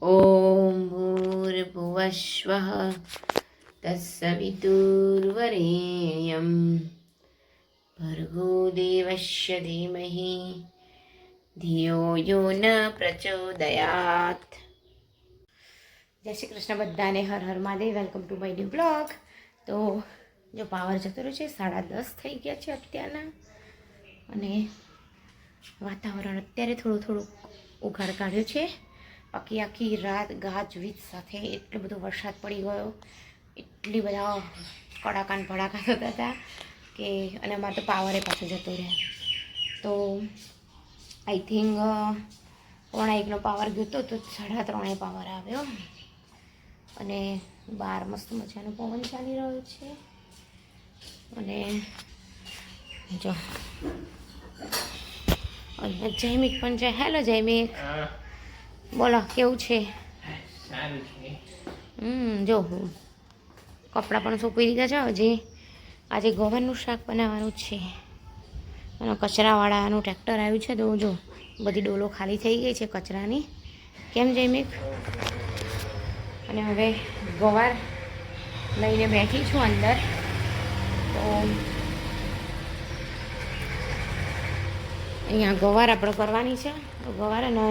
ॐ भूर्भुवस्वः तत्सवितुर्वरेण्यं भर्गो देवस्य धीमहि धियो यो न प्रचोदयात्। जय श्री कृष्ण बधाने हर हर Mahadev. Welcome to my new blog. तो जो पावर जतो रह्यो छे 10:30 થઈ ગયા છે અત્યારના, અને વાતાવરણ અત્યારે થોડું થોડું ઉઘાડ કાઢ્યું છે। બાકી આખી રાત ગાજવીજ સાથે એટલો બધો વરસાદ પડી ગયો, એટલી બધા કડાકા ને ભડાકા થતા હતા કે, અને અમારે તો પાવરે પાછો જતો રહ્યો। તો આઈ થિંક 1:30નો પાવર ગયો તો 3:30 પાવર આવ્યો, અને બહાર મસ્ત મજાનો પવન ચાલી રહ્યો છે। અને જો અહીંયા જયમિક પણ છે। હેલો જયમિક, બોલો કેવું છે? સારું છે। જો કપડાં પણ સૂકવી દીધા છે। હજી આજે ગવારનું શાક બનાવવાનું છે, અને કચરાવાળાનું ટ્રેક્ટર આવ્યું છે, તો જો બધી ડોલો ખાલી થઈ ગઈ છે કચરાની। કેમ જયમિક? અને હવે ગવાર લઈને બેઠી છું અંદર। તો અહીંયા ગવાર આપણે કરવાની છે। તો ગવાર અને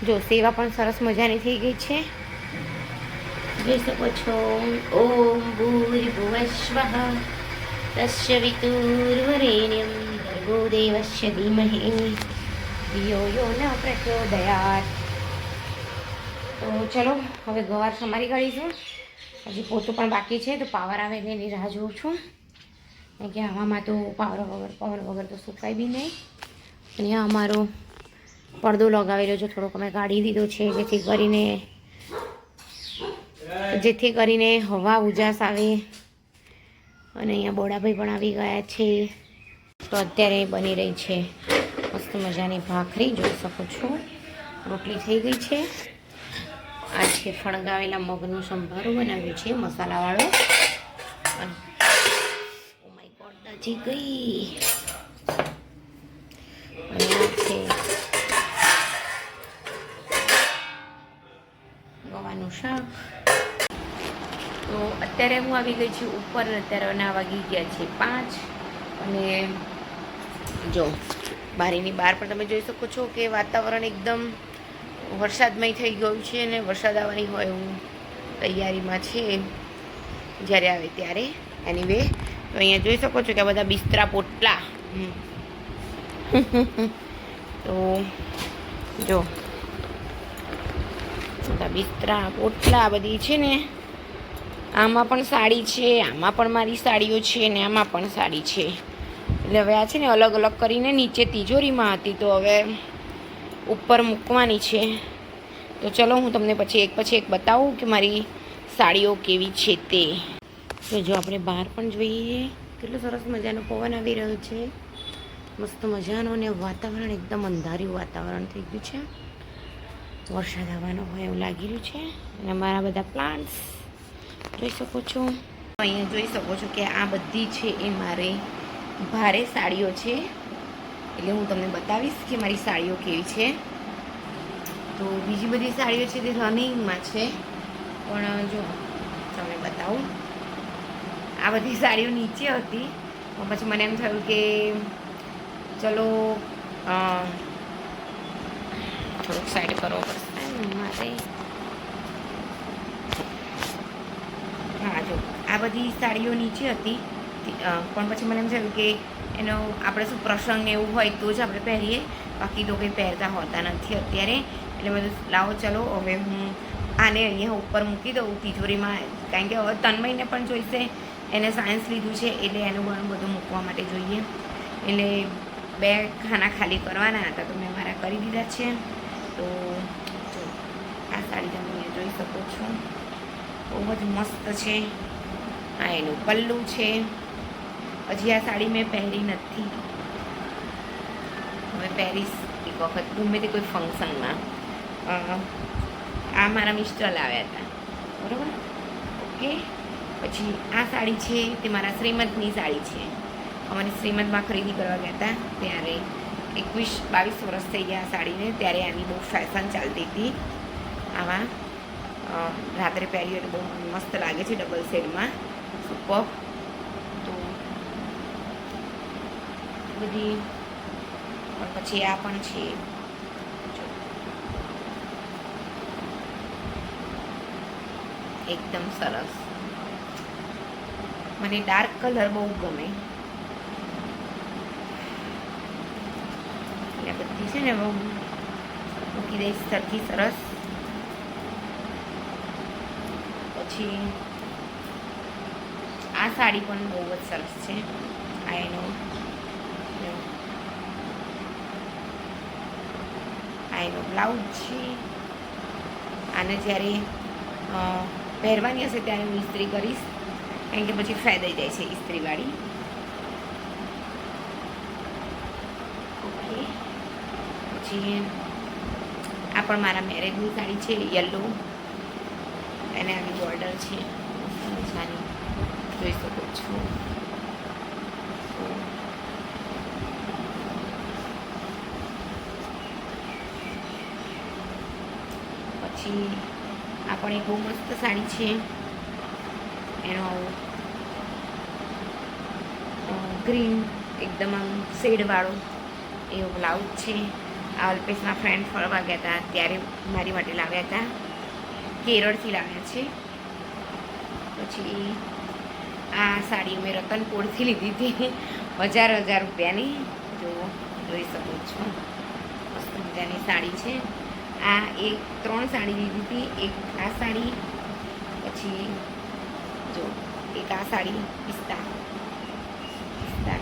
જો સેવા પણ સરસ મજાની થઈ ગઈ છે, જોઈ શકો છો। ઓમ ભૂર્ભુવસ્વઃ તસ્ય વિતુર્વરેણ્યં ભર્ગો દેવસ્ય ધીમહિ ધિયો યો ન પ્રચોદયાत्। તો ચલો હવે ગવાર સમારી કાઢીશું। હજી પોતું પણ બાકી છે, તો પાવર આવે એટલે એની રાહ જોઉં છું, કારણ કે આવામાં તો પવન વગર તો સુકાય બી નહીં। અહીંયા અમારો પડદો લગાવેલો છે, થોડોક અમે કાઢી દીધો છે, જેથી કરીને હવા ઉજાસ આવે। અને અહીંયા બોડાભાઈ પણ આવી ગયા છે। તો અત્યારે બની રહી છે મસ્ત મજાની ભાખરી, જોઈ શકો છો। રોટલી થઈ ગઈ છે। આ છે ફણગાવેલા મગનું સંભારું બનાવ્યું છે મસાલાવાળો। અને ઓ માય ગોડ, દાજી ગઈ। અને આ છે ગવાનું શાક। તો અત્યારે હું આવી ગઈ છું ઉપર। અત્યારે ના વાગી ગયા છે 5, અને જો બારીની બહાર પણ તમે જોઈ શકો છો કે વાતાવરણ એકદમ વરસાદમય થઈ ગયું છે, અને વરસાદ આવવાની હોય એવું તૈયારીમાં છે, જ્યારે આવે ત્યારે। એનીવે, તો અહીંયા જોઈ શકો છો કે આ બધા બિસ્તરા પોટલા તો જો બધા બિસ્તરા પોટલા બધી છે ને, આમાં પણ સાડી છે, આમાં પણ મારી સાડીઓ છે, ને આમાં પણ સાડી છે। એટલે હવે આ છે ને અલગ અલગ કરીને નીચે તિજોરીમાં હતી, તો હવે ઉપર મૂકવાની છે। તો ચલો હું તમને પછી એક બતાવું કે મારી સાડીઓ કેવી છે તે। તો જો આપણે બહાર પણ જોઈએ, કેટલું સરસ મજાનો પવન આવી રહ્યો છે, મસ્ત મજાનો, અને વાતાવરણ એકદમ અંધાર્યું વાતાવરણ થઈ ગયું છે, વરસાદ આવવાનો હોય એવું લાગી રહ્યું છે। અને મારા બધા પ્લાન્ટ્સ જોઈ શકો છો। અહીંયા જોઈ શકો છો કે આ બધી છે એ મારે ભારે સાડીઓ છે, એટલે હું તમને બતાવીશ કે મારી સાડીઓ કેવી છે। તો બીજી બધી સાડીઓ છે તે રનિંગમાં છે, પણ જો તમને બતાવું, આ બધી સાડીઓ નીચે હતી, પણ પછી મને એમ થયું કે ચલો થોડુંક સાઈડ કરવો પડશે મારે। હા, જો આ બધી સાડીઓ નીચે હતી, પણ પછી મને એમ થયું કે એનો આપણે શું પ્રસંગ એવું હોય તો જ આપણે પહેરીએ, બાકી તો કંઈ પહેરતા હોતા નથી અત્યારે। એટલે બધું લાવો ચલો હવે હું આને અહીંયા ઉપર મૂકી દઉં તિજોરીમાં, કારણ કે હવે તન્મયને પણ જોઈશે, એને સાયન્સ લીધું છે એટલે એનું ઘણું બધું મૂકવા માટે જોઈએ। એટલે 2 ખાના ખાલી કરવાના હતા, તો મેં મારા કરી દીધા છે। તો જો આ સાડી તમે અહીંયા જોઈ શકો છો, બહુ જ મસ્ત છે। આ એનું પલ્લું છે। હજી આ સાડી મેં પહેરી નથી, હવે પહેરીશ એક વખત ગમે તે કોઈ ફંક્શનમાં। આ મારા મિસ્ટર લાવ્યા હતા, બરાબર, ઓકે। પછી આ સાડી છે તે મારા શ્રીમંતની સાડી છે। અમારી શ્રીમંતમાં ખરીદી કરવા ગયા હતા ત્યારે 21-22 વર્ષ થઈ ગયા આ સાડીને, ત્યારે આની બહુ ફેશન ચાલતી હતી। આવા રાત્રે પહેર્યું એટલે બહુ મસ્ત લાગે છે ડબલ શેડમાં. સુપર. તો બધી પણ પછી આ પણ છે એકદમ સરસ. મને ડાર્ક કલર બહુ ગમે. એ બધી છે ને બહુ મૂકી દઈશ સરખી સરસ. પછી આ સાડી પણ બહુ જ સરસ છે. આ એનો બ્લાઉઝ છે. આને જ્યારે પહેરવાની હશે ત્યારે હું ઇસ્ત્રી કરીશ, કારણ કે પછી ફાયદાઈ જાય છે ઇસ્ત્રીવાળી. ઓકે. પછી આ પણ મારા મેરેજની સાડી છે, યલો. એને આવી બોર્ડર છે મજાની, જોઈ શકો છો. પછી આ પણ એક બહુ મસ્ત સાડી છે. એનો ગ્રીન એકદમ આમ શેડવાળો એવો બ્લાઉઝ છે. આ અલ્પેશના ફ્રેન્ડ ફરવા ગયા હતા ત્યારે મારી માટે લાવ્યા હતા, કેરળથી લાવ્યા છે. પછી આ સાડી મેં રતનપુરથી લીધી હતી, 1000 રૂપિયાની. જોઈ શકો છો, મસ્ત મજાની સાડી છે. આ 3 સાડી લીધી હતી. એક આ સાડી, પછી જો એક આ સાડી પિસ્તા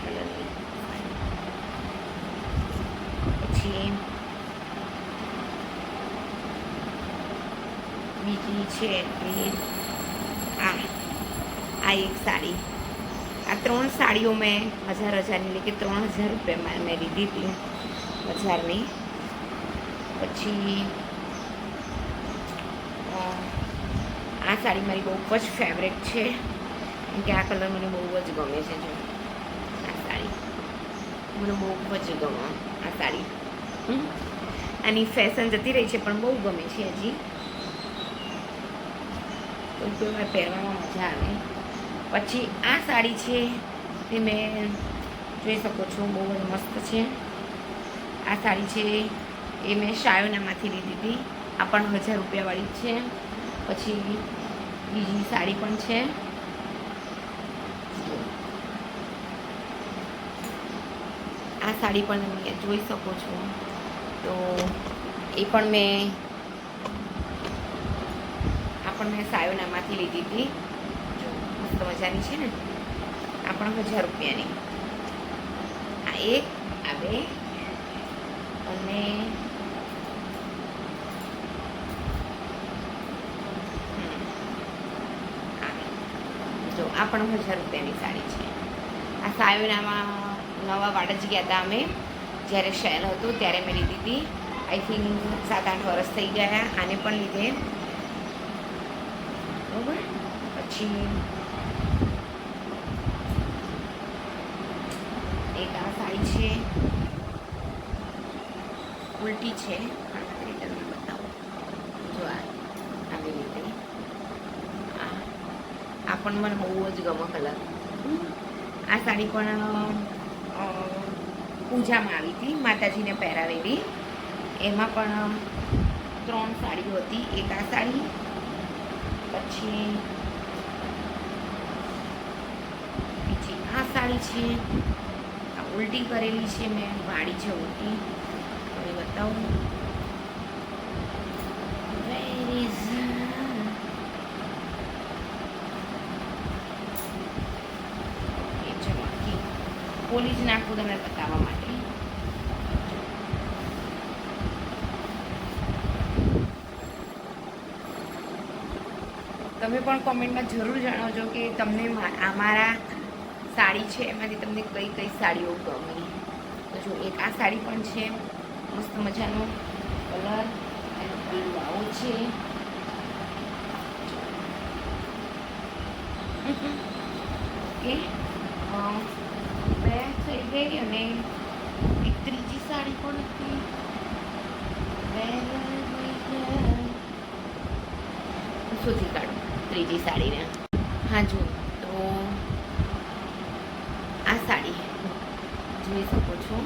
કલરની, પછી બીજી છે એ આ એક સાડી. આ 3 સાડીઓ મેં 1000ની એટલે કે 3000 રૂપિયામાં મેં લીધી હતી, 1000ની. પછી આ સાડી મારી બહુ જ ફેવરેટ છે, કેમ કે આ કલર મને બહુ જ ગમે છે. જો આ સાડી મને બહુ જ ગમે. આ સાડી આની ફેશન જતી રહી છે પણ બહુ ગમે છે હજી, કોઈ વાર પહેરવામાં મજા આવે. પછી આ સાડી છે તે મેં જોઈ શકો છો, બહુ જ મસ્ત છે. આ સાડી છે એ મેં શાયોનામાંથી લીધી હતી. આ પણ 1000 રૂપિયાવાળી છે. પછી બીજી સાડી પણ છે. આ સાડી પણ તમે જોઈ શકો છો. તો એ પણ મેં શાયોનામાંથી લીધી હતી. જો મસ્ત મજાની છે ને. આ પણ 1000 રૂપિયાની. આ એક, આ 2 અને જો આ પણ 1000 રૂપિયાની સાડી છે. આ સાયોનામાં નવા વાડ જ ગયા હતા અમે, જ્યારે શેર હતું ત્યારે મેં લીધી હતી. આઈ થિંક 7-8 વર્ષ થઈ ગયા આને પણ લીધે. બરાબર. પછી એક આ સાડી છે, ઉલટી છે, તમને બતાવું. જો આવી રીતે આ પણ મને બહુ જ ગમે કલર. આ સાડી પણ પૂજામાં આવી હતી, માતાજીને પહેરાવેલી. એમાં પણ 3 સાડીઓ હતી. એક આ સાડી, પછી બીજી આ સાડી છે. આ ઉલટી કરેલી છે મેં, વાળી છે ઉલટી. હવે બતાવું. ખોલી જ નાખું તમને બતાવવા માટે. તમે પણ કોમેન્ટમાં જરૂર જણાવજો કે તમને અમારા સાડી છે એમાંથી તમને કઈ કઈ સાડીઓ ગમી. તો જો એક આ સાડી પણ છે, મસ્ત મજાનો કલર. એનો કલર આવો છે. ઓકે. 2 થઈ ગઈ અને એક ત્રીજી સાડી પણ હતી. શોધી કાઢું ત્રીજી સાડીને. હા જો તો આ સાડી જોઈ શકો છો.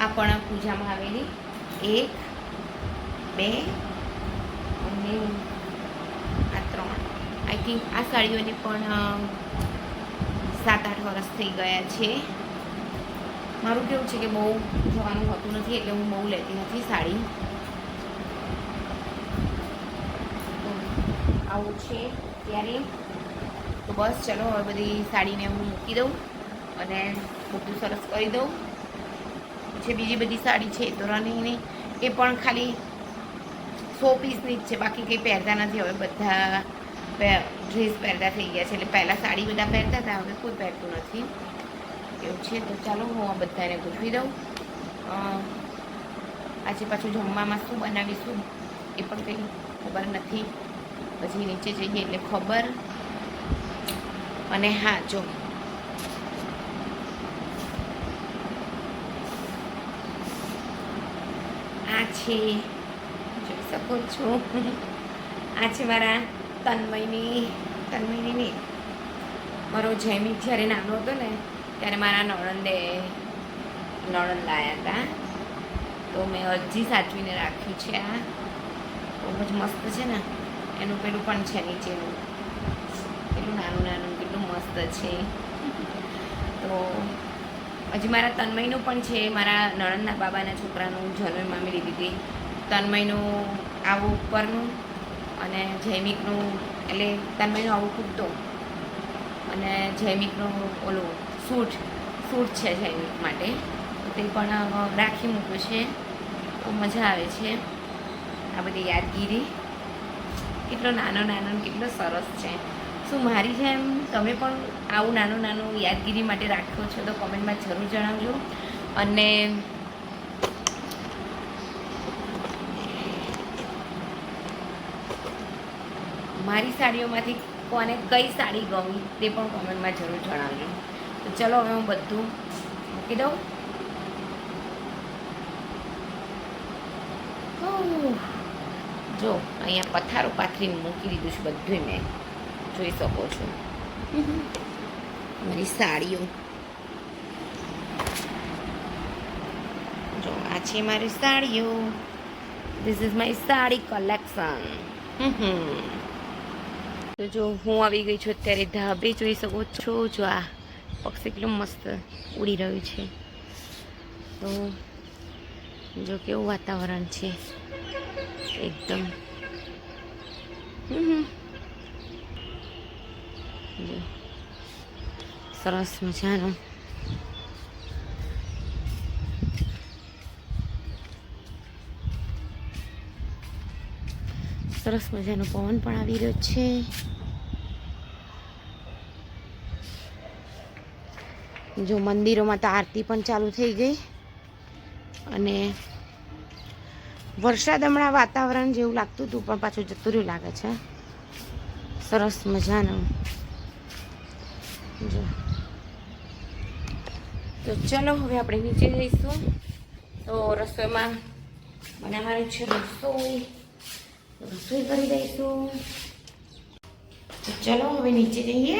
આ પણ પૂજામાં આવેલી 1 2 અને આ 3. આઈ થિંક આ સાડીઓને પણ 7-8 વર્ષ થઈ ગયા છે. મારું કેવું છે કે બહુ જવાનું હોતું નથી એટલે હું બહુ લેતી નથી સાડી. આવું છે ત્યારે તો બસ ચલો હવે બધી સાડીને હું મૂકી દઉં અને બધું સરસ કરી દઉં. જે બીજી બધી સાડી છે તો રનિંગની એ પણ ખાલી 100 પીસની જ છે, બાકી કંઈ પહેરતા નથી. હવે બધા ડ્રેસ પહેરતા થઈ ગયા છે, એટલે પહેલાં સાડી બધા પહેરતા હતા, હવે કોઈ પહેરતું નથી એવું છે. તો ચાલો હું આ બધાને ગોઠવી દઉં. આજે પાછું જમવામાં શું બનાવીશું એ પણ કંઈ ખબર નથી, પછી નીચે જઈએ એટલે ખબર. અને હા જો આ છે જોઈ શકો છો, આ છે મારા તન્મયની નહીં, મારો જૈમિક જ્યારે નાનો હતો ને ત્યારે મારા નણંદ લાવ્યા હતા, તો મેં હજી સાચવીને રાખ્યું છે. આ બહુ જ મસ્ત છે ને. એનું પેલું પણ છે નીચેનું, પેલું નાનું કેટલું મસ્ત છે. તો હજી મારા તન્મયનું પણ છે, મારા નણંદના બાબાના છોકરાનું જન્મમાં મેં લીધી હતી. તન્મયનું આવું ઉપરનું અને જૈમિકનું, એટલે તન્મયનું આવું કૂદતો અને જૈમિકનું ઓલું સૂટ છે જૈમિક માટે, તો તે પણ રાખી મૂક્યું છે. તો મજા આવે છે આ બધી યાદગીરી. કેટલો નાનો કેટલો સરસ છે. શું મારી જેમ તમે પણ આવું નાનું યાદગીરી માટે રાખ્યો છો તો કોમેન્ટમાં જરૂર જણાવજો. અને મારી સાડીઓમાંથી કોને કઈ સાડી ગમી તે પણ કોમેન્ટમાં જરૂર જણાવજો. તો ચલો હવે હું બધું મૂકી દઉં. જો અહીંયા પથારો પાથરીને મૂકી દીધું છે બધું, મેં જોઈ શકો છો. મારી સાડીઓ જો, આ છે મારી સાડીઓ. This is my sari collection. તો જો હું આવી ગઈ છું અત્યારે ધાબે, જોઈ શકો છો. જો આ પક્ષી કેટલું મસ્ત ઉડી રહ્યું છે. તો જો કેવું વાતાવરણ છે એકદમ. સરસ મજાનું. સરસ મજાનો પવન પણ આવી રહ્યો છે. જો મંદિરોમાં તો આરતી પણ ચાલુ થઈ ગઈ અને વરસાદ હમણાં વાતાવરણ જેવું લાગતું હતું પણ પાછું જતું રહ્યું લાગે છે. સરસ મજાનું. જો તો ચલો હવે આપણે નીચે જઈશું. તો રસોઈમાં બનાવવાનું છે રસોઈ કરી દઈશું. તો ચલો હવે નીચે જઈએ.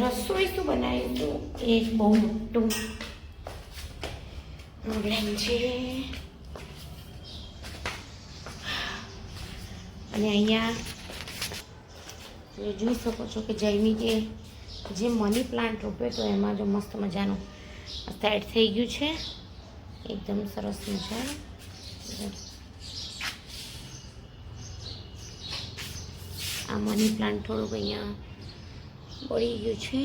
રસોઈ શું બનાવીશું? એક બહુ મોટું પ્રોગ્રામ છે અને અહીંયા જોઈ શકો છો કે જૈમિકે જે મની પ્લાન્ટ રોપ્યો તો એમાં જો મસ્ત મજાનું સેટ થઈ ગયું છે, એકદમ સરસ મજાનું. આ મની પ્લાન્ટ થોડુંક અહીંયા બળી ગયું છે.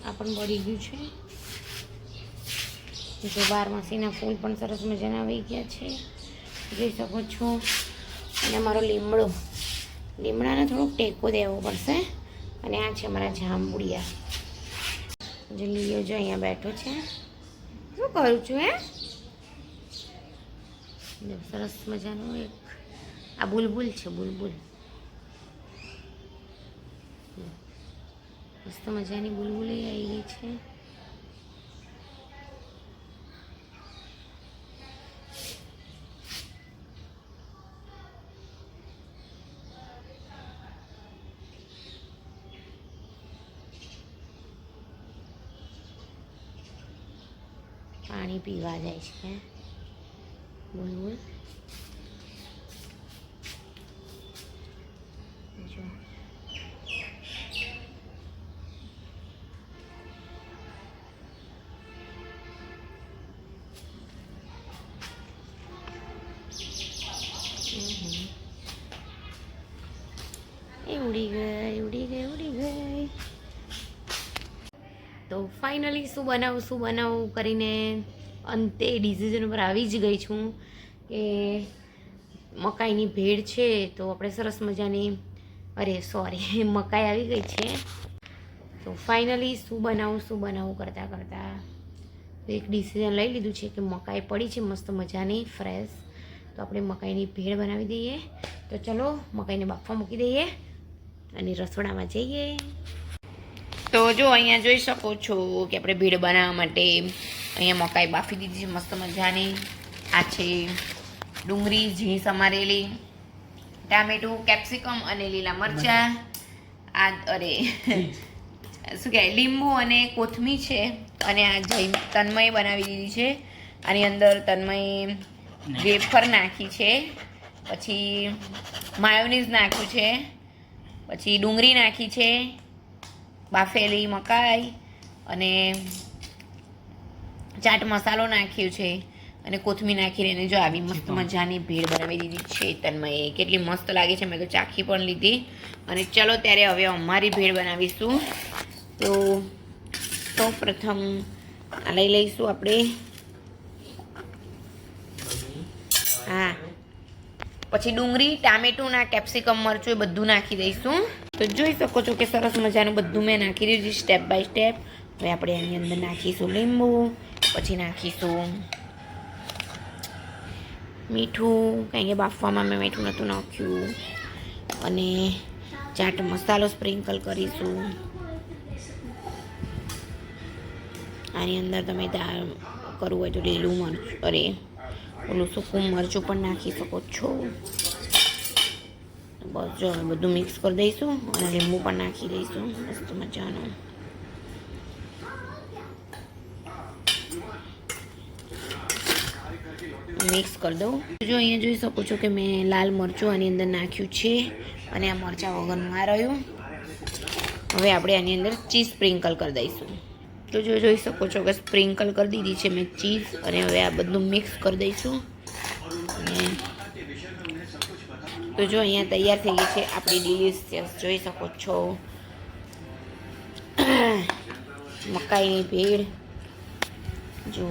આ પણ બળી ગયું છે. જો 12માસીના ફૂલ પણ સરસ મજાના આવી ગયા છે, જોઈ શકો છો. અને અમારો લીમડાને થોડોક ટેકો દેવો પડશે. અને આ છે અમારા જાંબુડિયા. જે લીયો જો અહીંયા બેઠો છે. શું કરું છું સરસ મજાનું એક આ બુલબુલ છે. બુલબુલ મસ્ત મજાની બુલબુલ આવી ગઈ છે. પાણી પીવા જાય છે. બોલ બોલ. જો એ ઉડી ગઈ. તો ફાઇનલી શું બનાવું કરીને અંતે ડિસિઝન ઉપર આવી જ ગઈ છું કે મકાઈની ભેળ છે. તો આપણે સરસ મજાની મકાઈ આવી ગઈ છે. તો ફાઇનલી શું બનાવું કરતાં એક ડિસિઝન લઈ લીધું છે કે મકાઈ પડી છે મસ્ત મજાની ફ્રેશ. તો આપણે મકાઈની ભેળ બનાવી દઈએ. તો ચલો મકાઈને બાફવા મૂકી દઈએ અને રસોડામાં જઈએ. તો જો અહીંયા જોઈ શકો છો કે આપણે ભેળ બનાવવા માટે અહીંયા મકાઈ બાફી દીધી છે મસ્ત મજાની. આ છે ડુંગળી ઝીણી સમારેલી, ટામેટું, કેપ્સિકમ અને લીલા મરચાં, શું કહેવાય લીંબુ અને કોથમીર છે. અને આ તન્મય બનાવી દીધી છે. આની અંદર તન્મય વેફર નાખી છે, પછી માયોનીઝ નાખ્યું છે, પછી ડુંગળી નાખી છે, બાફેલી મકાઈ અને ચાટ મસાલો નાખ્યો છે અને કોથમીર નાખીને એને જો આવી મસ્ત મજાની ભેળ બનાવી દીધી છે તન્મયે. કેટલી મસ્ત લાગે છે, મેં તો ચાખી પણ લીધી. અને ચલો ત્યારે હવે અમારી ભેળ બનાવીશું. તો સૌ પ્રથમ આ લઈ લઈશું આપણે. હા, પછી ડુંગળી, ટામેટું ના કેપ્સિકમ, મરચું એ બધું નાખી દઈશું. તો જોઈ શકો છો કે સરસ મજાનું બધું મેં નાખી દીધું સ્ટેપ બાય સ્ટેપ. હવે આપણે એની અંદર નાખીશું લીંબુ, પછી નાખીશું મીઠું, કારણ કે બાફવામાં મેં મીઠું નહોતું નાખ્યું. અને ચાટ મસાલો સ્પ્રિંકલ કરીશું. આની અંદર તમે કરવું હોય તો લીલું મરચું ઓલું સૂકું મરચું પણ નાખી શકો છો. બસ જો બધું મિક્સ કરી દઈશું અને લીંબુ પણ નાખી દઈશું મસ્ત મજાનું. મિક્સ કરી દઉં. જો અહીંયા જોઈ શકો છો કે મેં લાલ મરચું આની અંદર નાખ્યું છે અને આ મરચાં વગરનું આ રહ્યું. હવે આપણે આની અંદર ચીઝ સ્પ્રિંકલ કરી દઈશું. તો જોઈ શકો છો કે સ્પ્રિંકલ કરી દીધી છે મેં ચીઝ. અને હવે આ બધું મિક્સ કરી દઈશું. તો જો અહીંયા તૈયાર થઈ ગઈ છે આપણી ડિલિશિયસ, જોઈ શકો છો મકાઈની ભેળ. જો